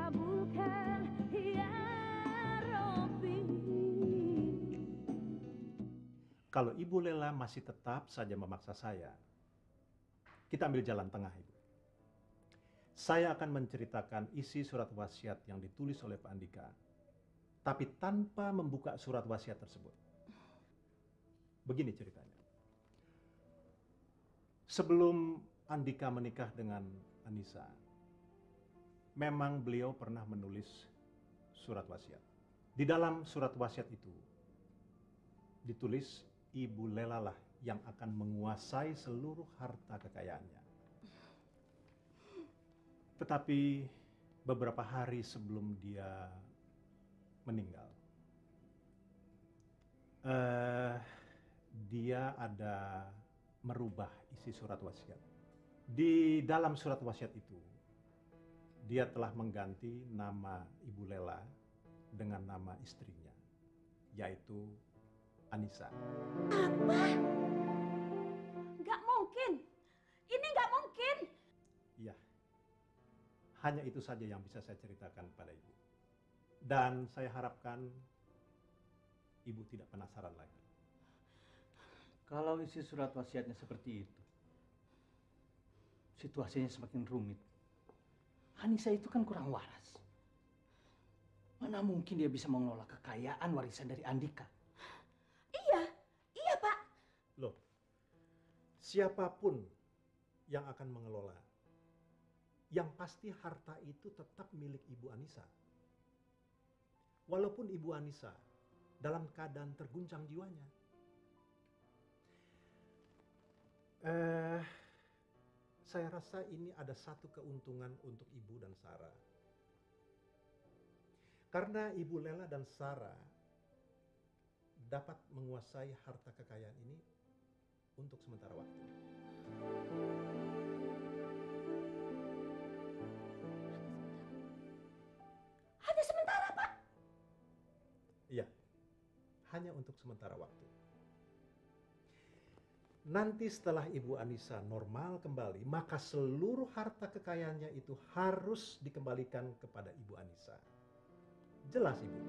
Kabulkan ya Rabbi. Kalau Ibu Lela masih tetap saja memaksa saya, kita ambil jalan tengah, Ibu. Saya akan menceritakan isi surat wasiat yang ditulis oleh Pak Andika, tapi tanpa membuka surat wasiat tersebut. Begini ceritanya. Sebelum Andika menikah dengan Anissa, memang beliau pernah menulis surat wasiat. Di dalam surat wasiat itu ditulis Ibu Lela lah yang akan menguasai seluruh harta kekayaannya. Tetapi beberapa hari sebelum dia meninggal, dia ada merubah isi surat wasiat. Di dalam surat wasiat itu, dia telah mengganti nama Ibu Lela dengan nama istrinya, yaitu Anissa. Apa? Nggak mungkin. Ini nggak mungkin. Iya, hanya itu saja yang bisa saya ceritakan pada Ibu. Dan saya harapkan Ibu tidak penasaran lagi. Kalau isi surat wasiatnya seperti itu, situasinya semakin rumit. Anissa itu kan kurang waras. Mana mungkin dia bisa mengelola kekayaan warisan dari Andika? Iya Pak. Loh, siapapun yang akan mengelola, yang pasti harta itu tetap milik Ibu Anissa. Walaupun Ibu Anissa dalam keadaan terguncang jiwanya. Saya rasa ini ada satu keuntungan untuk Ibu dan Sarah. Karena Ibu Lela dan Sarah dapat menguasai harta kekayaan ini untuk sementara waktu. Hanya sementara Pak. Iya, hanya untuk sementara waktu. Nanti setelah Ibu Anissa normal kembali, maka seluruh harta kekayaannya itu harus dikembalikan kepada Ibu Anissa. Jelas, Ibu?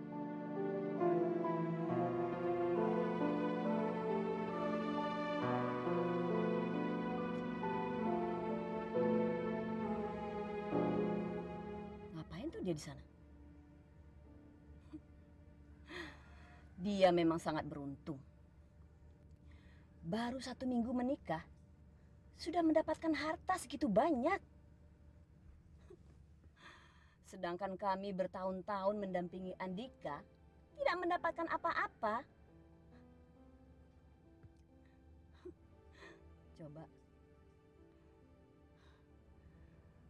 Ngapain tuh dia di sana? Dia memang sangat beruntung. Baru 1 minggu menikah, sudah mendapatkan harta segitu banyak. Sedangkan kami bertahun-tahun mendampingi Andika, tidak mendapatkan apa-apa. Coba,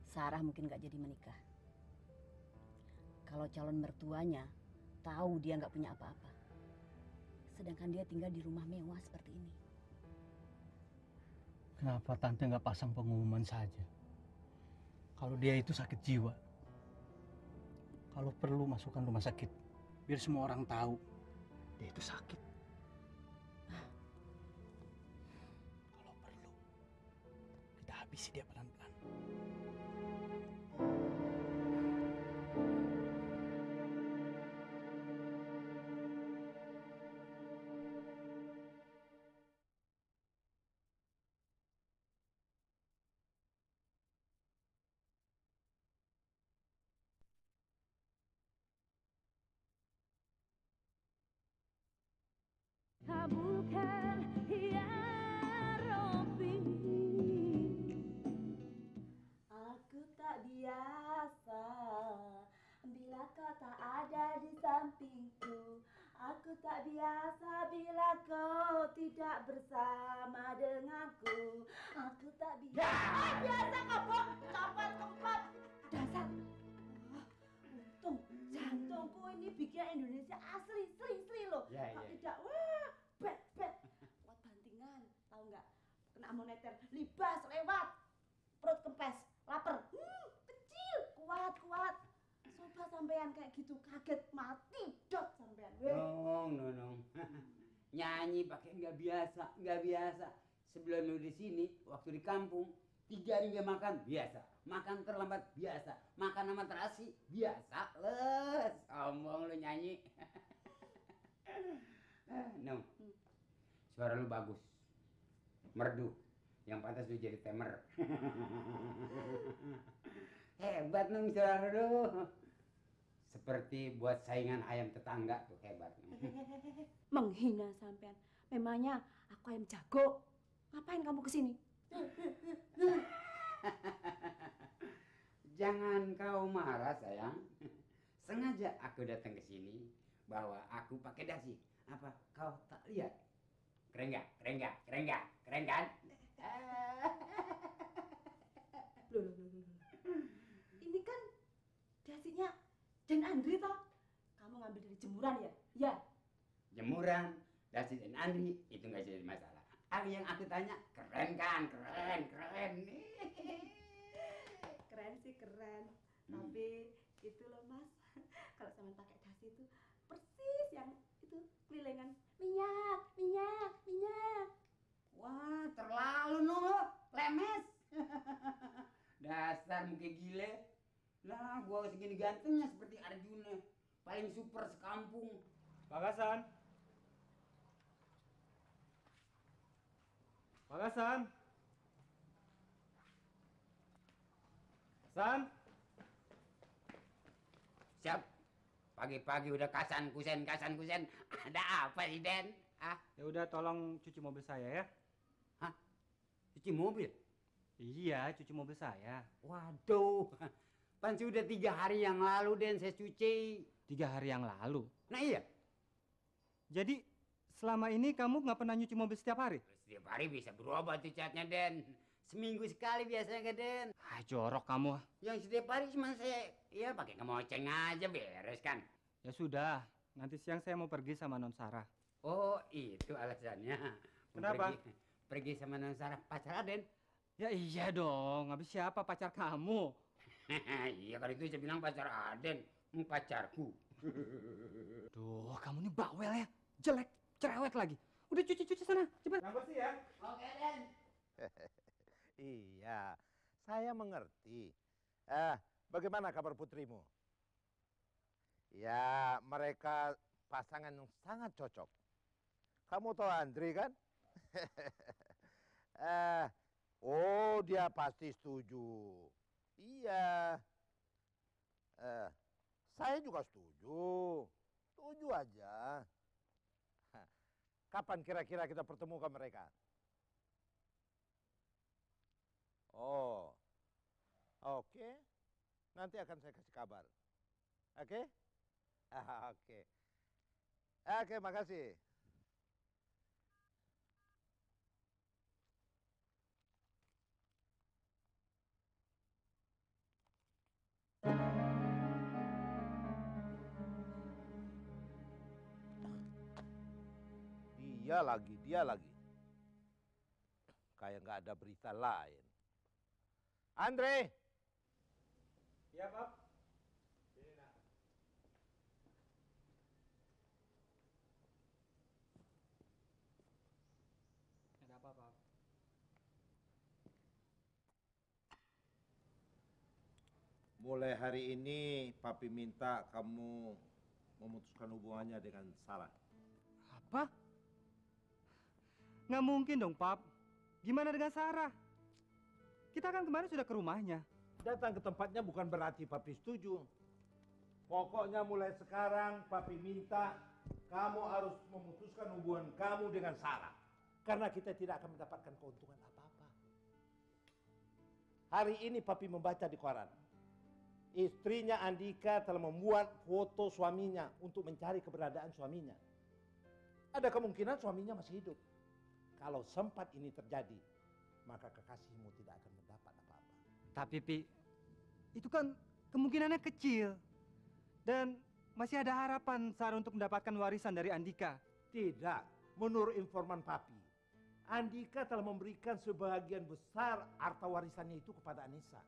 Sarah mungkin gak jadi menikah. Kalau calon mertuanya tahu dia nggak punya apa-apa, sedangkan dia tinggal di rumah mewah seperti ini. Kenapa tante nggak pasang pengumuman saja? Kalau dia itu sakit jiwa. Kalau perlu masukkan rumah sakit, biar semua orang tahu dia itu sakit. Kalau perlu, kita habisi dia pelan-pelan. Kabulkan ya Rabbi. Aku tak biasa bila kau tak ada di sampingku. Aku tak biasa bila kau tidak bersama denganku. Aku tak biasa. Biasa kau copot kempot. Dasar. Untung jantungku ini bikin Indonesia asli, sri loh. Kalau tidak, wah, bet. Kuat bantingan, tahu nggak? Kena moneter, libas lewat. Perut kempes, lapar, kecil, kuat. Coba sampean kayak gitu, kaget mati, dot sampean. Nong. Nyanyi pakai nggak biasa. Sebelum lu di sini, waktu di kampung, 3 hari nggak makan biasa, makan terlambat biasa, makan sama terasi biasa. Les, sombong lu nyanyi. No, suara lu bagus, merdu, yang pantas lu jadi temer. Hebat Nung suara lu. Seperti buat saingan ayam tetangga tuh hebat. Menghina sampean. Memangnya aku ayam jago. Ngapain kamu kesini? Jangan kau marah sayang. Sengaja aku datang ke sini bahwa aku pakai dasi. Apa kau tak lihat? Keren nggak? Keren nggak? Keren nggak? Keren kan? Loh. Ini kan dasinya Dan Andri toh. Kamu ngambil dari jemuran ya? Ya. Jemuran, dasi dan Andri itu nggak jadi masalah. Yang aku tanya keren kan? Keren, keren. Keren sih keren. Tapi itu loh Mas. Kalau sama pakai dasi itu persis yang itu kelilingan minyak. Wah, terlalu noh, lemes. Dasar muka gile. Lah, gua segini gantengnya seperti Arjuna, paling super sekampung. Pak Hasan. Pak Hasan. Hasan. Siap. Pagi-pagi udah kasan kusen. Ada apa sih, Den? Ah, Ya udah tolong cuci mobil saya ya. cuci mobil. Iya, cuci mobil saya. Waduh. Pan sudah 3 hari yang lalu, Den, saya cuci. 3 hari yang lalu. Nah iya, Jadi selama ini kamu nggak pernah nyuci mobil setiap hari? setiap hari bisa berubah tuh catnya, Den. Seminggu sekali biasanya ke Den. Ah, jorok kamu. Yang setiap hari cuma saya, ya pakai kemoceng aja beres kan. Ya sudah, nanti siang saya mau pergi sama Non Sarah. Oh, itu alasannya. Kenapa? Pergi sama Non Sarah pacar Aden. Ya iya dong, habis siapa pacar kamu? Iya, kalau itu saya bilang pacar Aden, pacarku. Duh, kamu ini bawel ya. Jelek, cerewet lagi. Udah cuci sana, cepat. Yang bersih ya. Oke, Den. Iya, saya mengerti. Bagaimana kabar putrimu? Ya, mereka pasangan yang sangat cocok. Kamu tahu Andri kan? Oh, dia pasti setuju. Iya. Saya juga setuju. Setuju aja. Kapan kira-kira kita pertemukan mereka? Oh, oke. Nanti akan saya kasih kabar. Oke? Oke. Oke, makasih. Dia lagi. Kayak nggak ada berita lain. Andre! Iya, Pak. Ada apa, Pak? Mulai hari ini Papi minta kamu memutuskan hubungannya dengan Sarah. Apa? Nggak mungkin dong, Pap. Gimana dengan Sarah? Kita kan kemarin sudah ke rumahnya. Datang ke tempatnya bukan berarti Papi setuju. Pokoknya mulai sekarang Papi minta kamu harus memutuskan hubungan kamu dengan Sarah. Karena kita tidak akan mendapatkan keuntungan apa-apa. Hari ini Papi membaca di koran. Istrinya Andika telah membuat foto suaminya untuk mencari keberadaan suaminya. Ada kemungkinan suaminya masih hidup. Kalau sempat ini terjadi, maka kekasihmu tidak akan mendapat apa-apa. Tapi, Pi, itu kan kemungkinannya kecil. Dan masih ada harapan Sarah untuk mendapatkan warisan dari Andika. Tidak, menurut informan Papi, Andika telah memberikan sebagian besar harta warisannya itu kepada Anissa.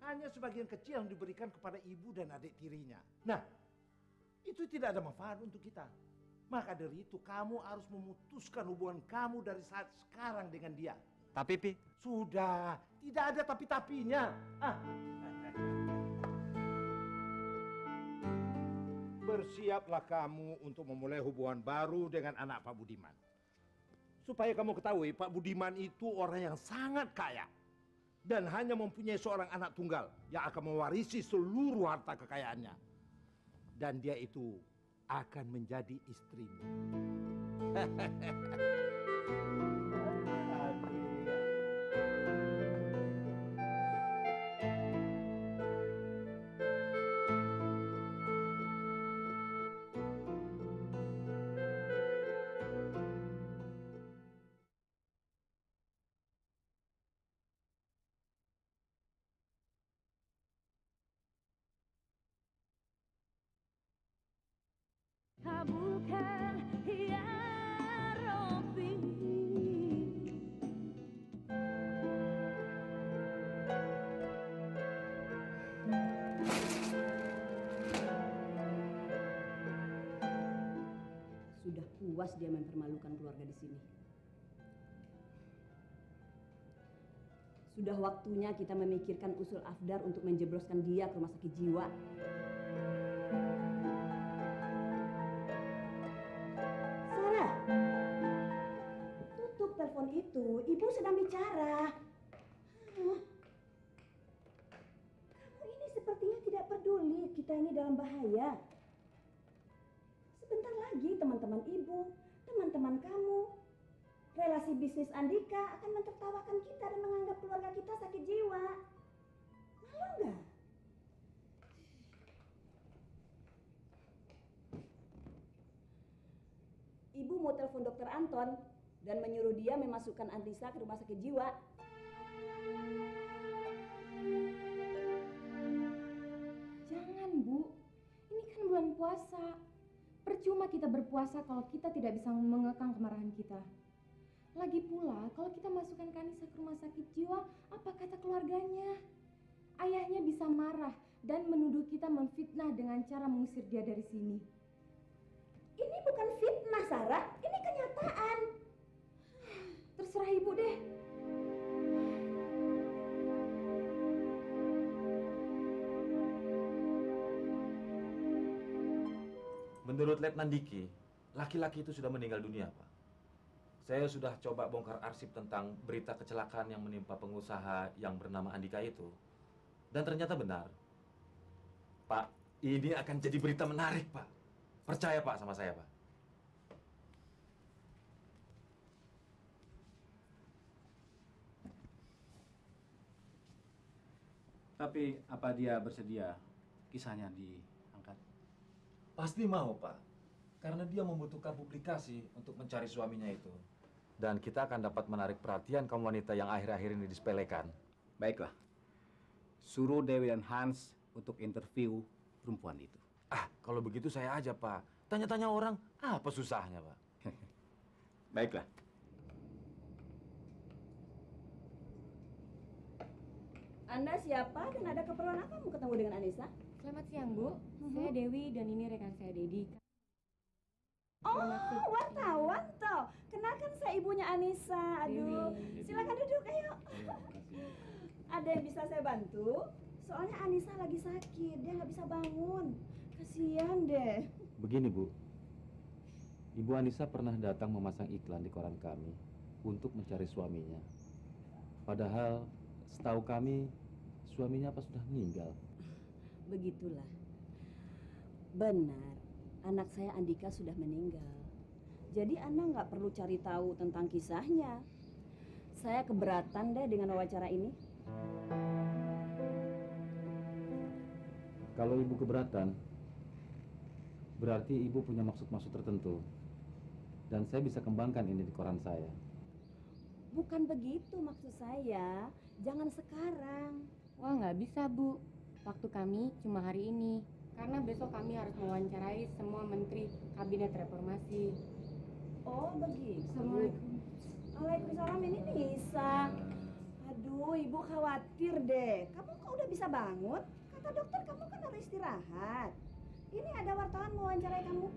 Hanya sebagian kecil yang diberikan kepada ibu dan adik tirinya. Nah, itu tidak ada manfaat untuk kita. Maka dari itu kamu harus memutuskan hubungan kamu dari saat sekarang dengan dia. Tapi, Pi. Sudah, tidak ada tapi-tapinya. Bersiaplah kamu untuk memulai hubungan baru dengan anak Pak Budiman. Supaya kamu ketahui, Pak Budiman itu orang yang sangat kaya. Dan hanya mempunyai seorang anak tunggal yang akan mewarisi seluruh harta kekayaannya. Dan dia itu akan menjadi istrimu. Kabulkan ya Rabbi. Sudah puas dia mempermalukan keluarga di sini. Sudah waktunya kita memikirkan usul Afdar untuk menjebloskan dia ke rumah sakit jiwa. Sarah, tutup telepon itu. Ibu sedang bicara. Kamu ini sepertinya tidak peduli kita ini dalam bahaya. Sebentar lagi teman-teman ibu, teman-teman kamu, relasi bisnis Andika akan mentertawakan kita dan menganggap keluarga kita sakit jiwa. Malu nggak? Ibu mau telepon dokter Anton dan menyuruh dia memasukkan Andisa ke rumah sakit jiwa. Jangan, Bu. Ini kan bulan puasa. Percuma kita berpuasa kalau kita tidak bisa mengekang kemarahan kita. Lagi pula, kalau kita masukkan Kanisa ke rumah sakit jiwa, apa kata keluarganya? Ayahnya bisa marah dan menuduh kita memfitnah dengan cara mengusir dia dari sini. Ini bukan fitnah, Sarah. Ini kenyataan. Terserah ibu deh. Menurut Letnan Diki, laki-laki itu sudah meninggal dunia, Pak. Saya sudah coba bongkar arsip tentang berita kecelakaan yang menimpa pengusaha yang bernama Andika itu. Dan ternyata benar. Pak, ini akan jadi berita menarik, Pak. Percaya, Pak, sama saya, Pak. Tapi apa dia bersedia kisahnya diangkat? Pasti mau, Pak. Karena dia membutuhkan publikasi untuk mencari suaminya itu. Dan kita akan dapat menarik perhatian kaum wanita yang akhir-akhir ini disepelekan. Baiklah. Suruh Dewi dan Hans untuk interview perempuan itu. Kalau begitu saya aja, Pak. Tanya-tanya orang, apa susahnya, Pak? Baiklah. Anda siapa dan ada keperluan apa mau ketemu dengan Anissa? Selamat siang, Bu. Saya Dewi dan ini rekan saya Dedi. Oh, wartawan toh. Kenalkan saya ibunya Anissa. Aduh, silakan duduk, ayo. Ada yang bisa saya bantu? Soalnya Anissa lagi sakit, dia nggak bisa bangun. Kasihan deh. Begini, Bu. Ibu Anissa pernah datang memasang iklan di koran kami untuk mencari suaminya. Padahal setahu kami suaminya apa sudah meninggal. Begitulah. Benar, anak saya Andika sudah meninggal. Jadi Anda nggak perlu cari tahu tentang kisahnya. Saya keberatan deh dengan wawancara ini. Kalau Ibu keberatan, berarti Ibu punya maksud-maksud tertentu. Dan saya bisa kembangkan ini di koran saya. Bukan begitu maksud saya. Jangan sekarang. Wah, nggak bisa, Bu. Waktu kami cuma hari ini. Karena besok kami harus mewawancarai semua menteri kabinet reformasi. Oh, begitu. Assalamualaikum. Waalaikumsalam, ini Nisa. Aduh, ibu khawatir deh. Kamu kok udah bisa bangun? Kata dokter kamu kan harus istirahat. Ini ada wartawan mau wawancarai kamu.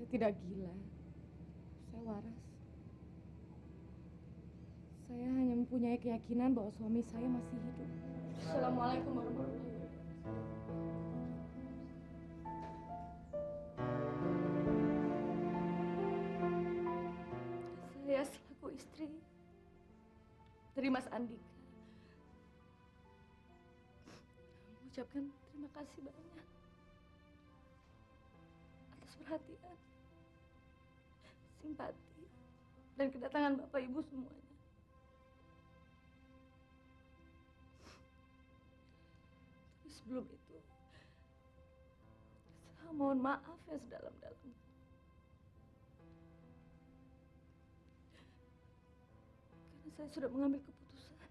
tidak gila. Saya waras. Saya hanya mempunyai keyakinan bahwa suami saya masih hidup. Assalamualaikum warahmatullahi wabarakatuh. Saya selaku istri dari Mas Andika mengucapkan terima kasih banyak atas perhatian, simpati, dan kedatangan Bapak Ibu semuanya. Tapi sebelum itu, saya mohon maaf yang sedalam-dalamnya. Karena saya sudah mengambil keputusan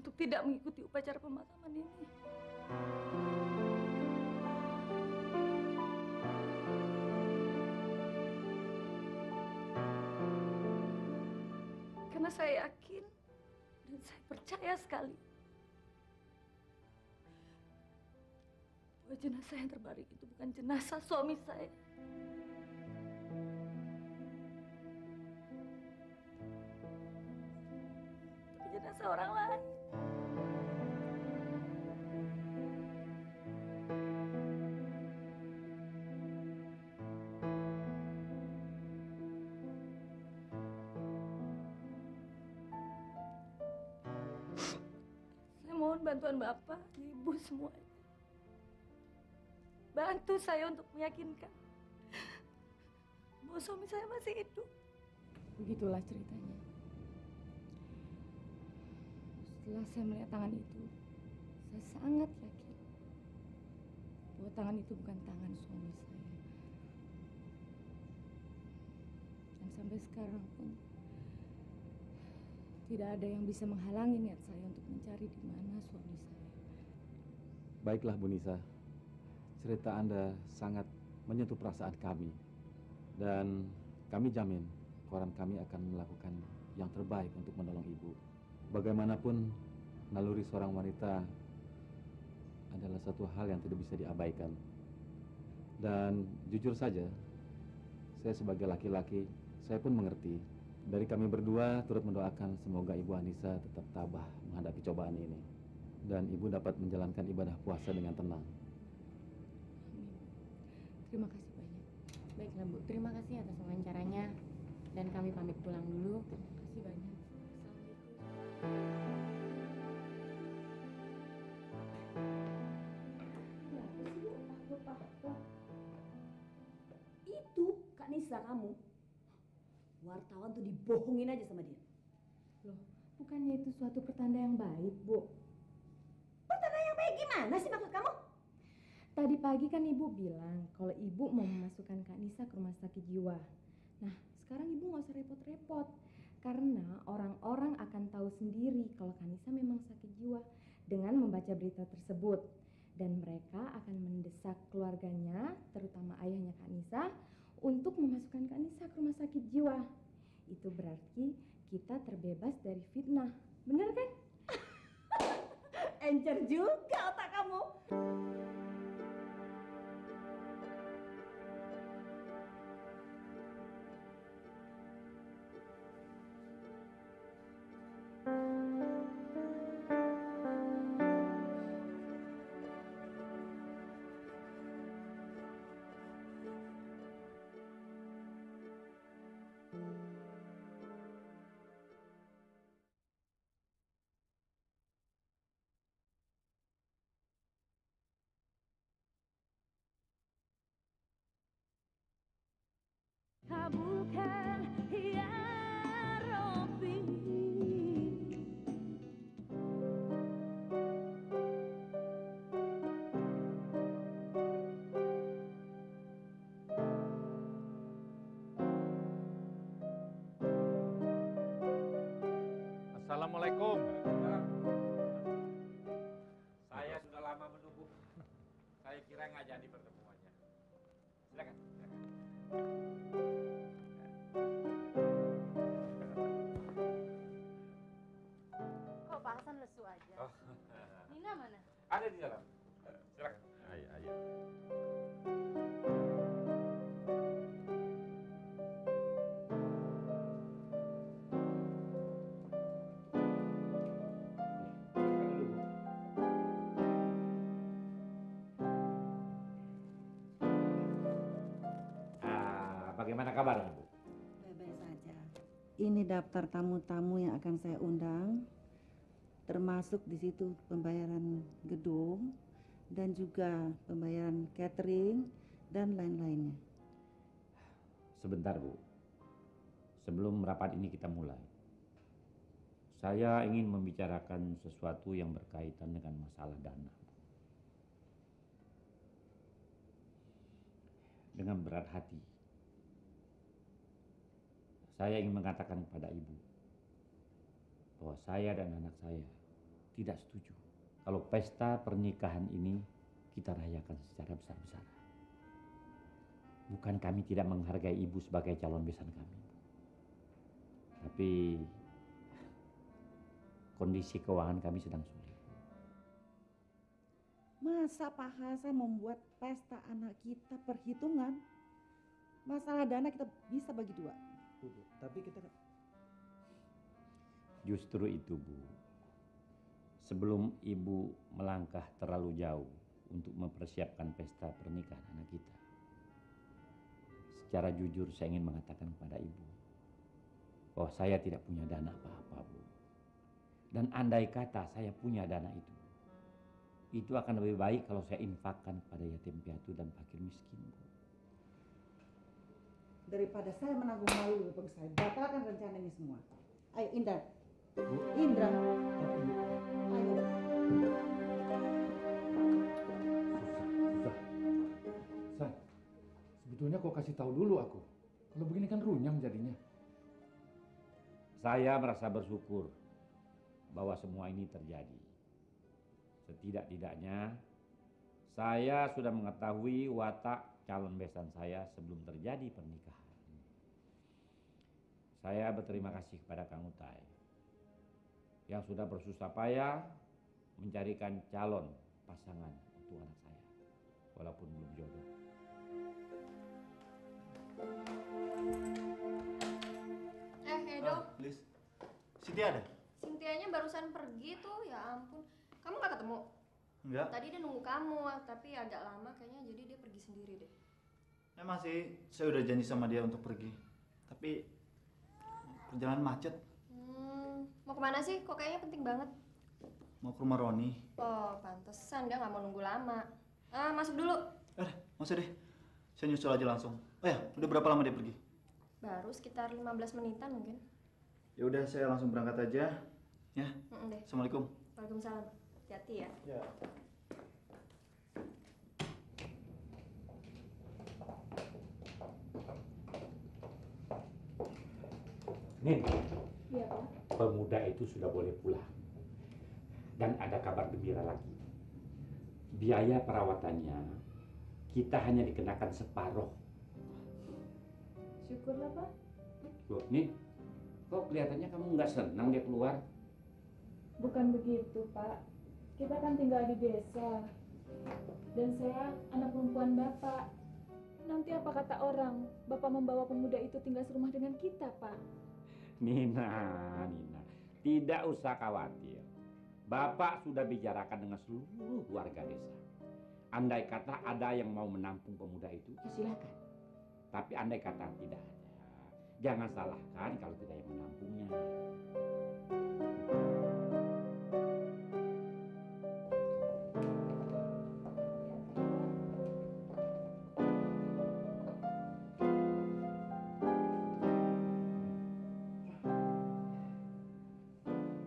untuk tidak mengikuti upacara pemakaman ini. Karena saya yakin dan saya percaya sekali bahwa jenazah yang terbaring itu bukan jenazah suami saya. Tapi jenazah orang lain. Saya mohon bantuan Bapak, Ibu semuanya. Bantu saya untuk meyakinkan bahwa suami saya masih hidup. Begitulah ceritanya. Setelah saya melihat tangan itu, saya sangat yakin bahwa tangan itu bukan tangan suami saya. Dan sampai sekarang pun tidak ada yang bisa menghalangi niat saya untuk mencari di mana suami saya. Baiklah Bu Nisa, cerita Anda sangat menyentuh perasaan kami. Dan kami jamin koran kami akan melakukan yang terbaik untuk menolong Ibu. Bagaimanapun, naluri seorang wanita adalah satu hal yang tidak bisa diabaikan. Dan jujur saja, saya sebagai laki-laki, saya pun mengerti. Dari kami berdua turut mendoakan semoga Ibu Anissa tetap tabah menghadapi cobaan ini. Dan Ibu dapat menjalankan ibadah puasa dengan tenang. Terima kasih banyak. Baiklah Bu, terima kasih atas wawancaranya. Dan kami pamit pulang dulu. Terima kasih banyak. Itu Kak Nisa kamu. Wartawan tuh dibohongin aja sama dia. Loh, bukannya itu suatu pertanda yang baik, Bu? Pertanda yang baik gimana sih maksud kamu? Tadi pagi kan Ibu bilang kalau Ibu mau memasukkan Kak Nisa ke rumah sakit jiwa. Nah, sekarang Ibu nggak usah repot-repot. Karena orang-orang akan tahu sendiri kalau Kak Nisa memang sakit jiwa dengan membaca berita tersebut. Dan mereka akan mendesak keluarganya, terutama ayahnya Kak Nisa, untuk memasukkan Kak Nisa ke rumah sakit jiwa. Itu berarti kita terbebas dari fitnah. Bener kan? Encer juga otak kamu. Kabulkan ya Rabbi. Assalamualaikum. Saya sudah lama menunggu. Saya kira nggak jadi pertemuannya. Silakan. Kok Pak Hasan lesu aja? Oh. Nina mana? Ada di dalam. Silakan. Ayo. kabar Bu? Baik-baik saja. Ini daftar tamu-tamu yang akan saya undang, termasuk di situ pembayaran gedung dan juga pembayaran catering dan lain-lainnya. Sebentar Bu, sebelum rapat ini kita mulai, saya ingin membicarakan sesuatu yang berkaitan dengan masalah dana. Dengan berat hati, saya ingin mengatakan kepada Ibu bahwa saya dan anak saya tidak setuju kalau pesta pernikahan ini kita rayakan secara besar-besaran. Bukan kami tidak menghargai Ibu sebagai calon besan kami, tapi kondisi keuangan kami sedang sulit. Masa Pak Hasan membuat pesta anak kita perhitungan? Masalah dana kita bisa bagi dua. Tapi kita Justru itu Bu, sebelum Ibu melangkah terlalu jauh untuk mempersiapkan pesta pernikahan anak kita, secara jujur saya ingin mengatakan kepada Ibu bahwa saya tidak punya dana apa-apa Bu. Dan andai kata saya punya dana itu akan lebih baik kalau saya infakkan kepada yatim piatu dan fakir miskin Bu. Daripada saya menanggung malu bagus saya batalkan rencana ini semua. Ayo Indra. Indra. Ayo. San, sebetulnya kau kasih tahu dulu aku. Kalau begini kan runyam jadinya. Saya merasa bersyukur bahwa semua ini terjadi. Setidak-tidaknya saya sudah mengetahui watak calon besan saya sebelum terjadi pernikahan. Saya berterima kasih kepada Kang Utai yang sudah bersusah payah mencarikan calon pasangan untuk anak saya, walaupun belum jodoh. Edo. Liz, Cynthia ada? Cynthianya barusan pergi tuh, ya ampun. Kamu gak ketemu? Enggak. Tadi dia nunggu kamu, tapi agak lama kayaknya, jadi dia pergi sendiri deh. Emang sih, saya udah janji sama dia untuk pergi. Tapi perjalanan macet. Mau kemana sih? Kok kayaknya penting banget. Mau ke rumah Roni. Oh, pantesan dia gak mau nunggu lama. Masuk dulu. Nggak usah deh. Saya nyusul aja langsung. Oh ya, udah berapa lama dia pergi? Baru sekitar 15 menitan mungkin. Ya udah, saya langsung berangkat aja. Ya. Deh. Assalamualaikum. Waalaikumsalam. Hati-hati ya. Ya. Nin, Iya Pak. pemuda itu sudah boleh pulang. Dan ada kabar gembira lagi. Biaya perawatannya kita hanya dikenakan separuh. Syukurlah Pak. Loh, Nin, kok kelihatannya kamu nggak senang dia keluar? Bukan begitu Pak. Kita kan tinggal di desa. Dan saya anak perempuan Bapak. Nanti apa kata orang? Bapak membawa pemuda itu tinggal serumah dengan kita Pak. Nina, tidak usah khawatir. Bapak sudah bicarakan dengan seluruh warga desa. Andai kata ada yang mau menampung pemuda itu, ya silakan. Tapi andai kata tidak ada, jangan salahkan kalau kita yang menampungnya.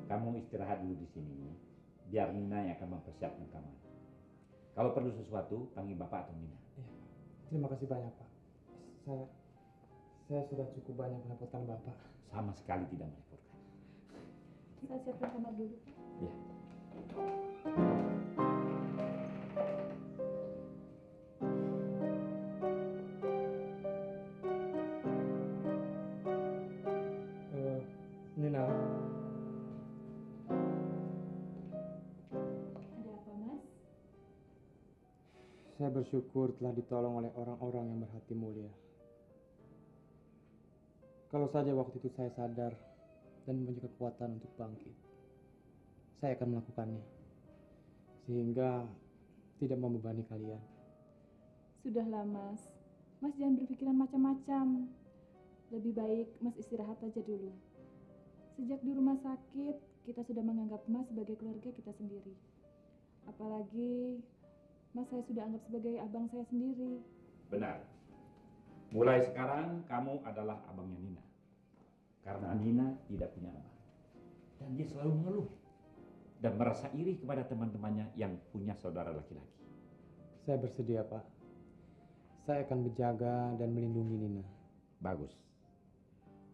Kamu istirahat dulu di sini, biar Nina yang akan mempersiapkan kamar. Kalau perlu sesuatu, panggil Bapak atau Nina. Iya, terima kasih banyak Pak. Saya sudah cukup banyak merepotkan Bapak. Sama sekali tidak merepotkan. Saya siapkan kamar dulu Pak. Ya. Nina. Ada apa Mas? Saya bersyukur telah ditolong oleh orang-orang yang berhati mulia. Kalau saja waktu itu saya sadar dan mempunyai kekuatan untuk bangkit, saya akan melakukannya. Sehingga tidak membebani kalian. Sudahlah Mas. Mas jangan berpikiran macam-macam. Lebih baik Mas istirahat aja dulu. Sejak di rumah sakit, kita sudah menganggap Mas sebagai keluarga kita sendiri. Apalagi Mas saya sudah anggap sebagai abang saya sendiri. Benar. Mulai sekarang kamu adalah abangnya Nina. Karena Nina tidak punya abang. Dan dia selalu mengeluh dan merasa iri kepada teman-temannya yang punya saudara laki-laki. Saya bersedia, Pak. Saya akan menjaga dan melindungi Nina. Bagus.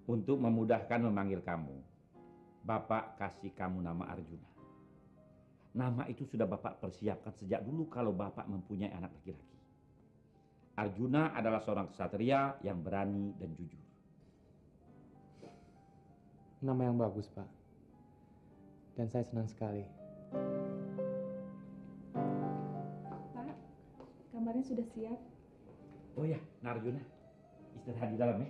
Untuk memudahkan memanggil kamu, Bapak kasih kamu nama Arjuna. Nama itu sudah Bapak persiapkan sejak dulu kalau Bapak mempunyai anak laki-laki. Arjuna adalah seorang ksatria yang berani dan jujur. Nama yang bagus, Pak. Dan saya senang sekali. Pak, kamarnya sudah siap. Oh ya, Arjuna, istirahat di dalam ya.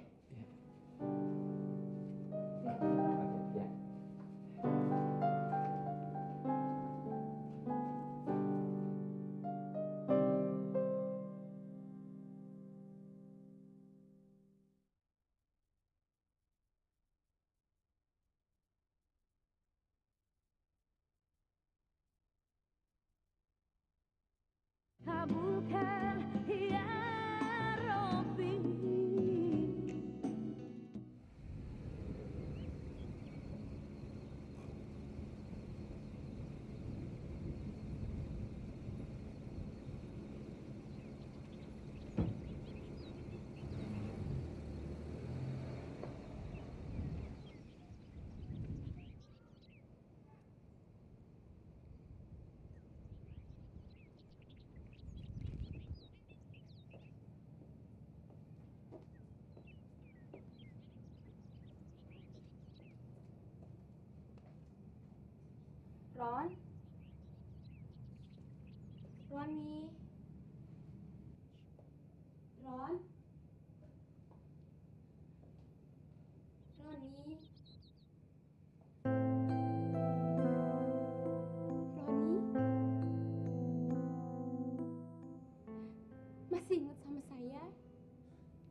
Ya. Kabulkan ya Rabbi. Ron? Roni? Ron? Roni? Roni? Masih ingat sama saya?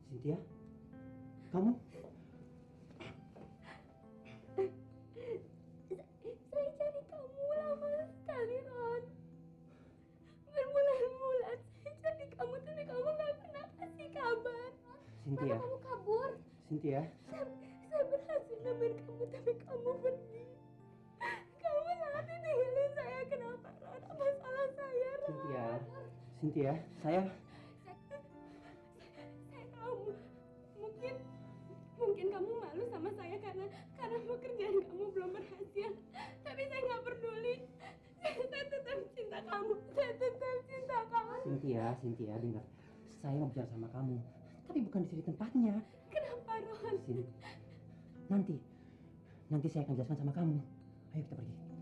Cynthia? Kamu? Saya cari kamu lama sekali, Ron. Berbulan-bulan saya cari kamu, tapi kamu nggak pernah kasih kabar. Cynthia? Kamu kabur. Cynthia? Saya berhasil nemuin kamu, tapi kamu pergi. Kamu sangat tinggalin saya. Kenapa, Ron? Apa salah saya, Ron? Cynthia? Cynthia? Saya Tahu, mungkin kamu malu sama saya karena pekerjaan kamu belum berhasil. Tapi saya nggak peduli. Saya tetap cinta kamu. Saya tetap cinta kamu. Cynthia, dengar. Saya mau bicara sama kamu. Tapi bukan di sini tempatnya. Kenapa, Ron? Sini. Nanti saya akan jelaskan sama kamu. Ayo kita pergi.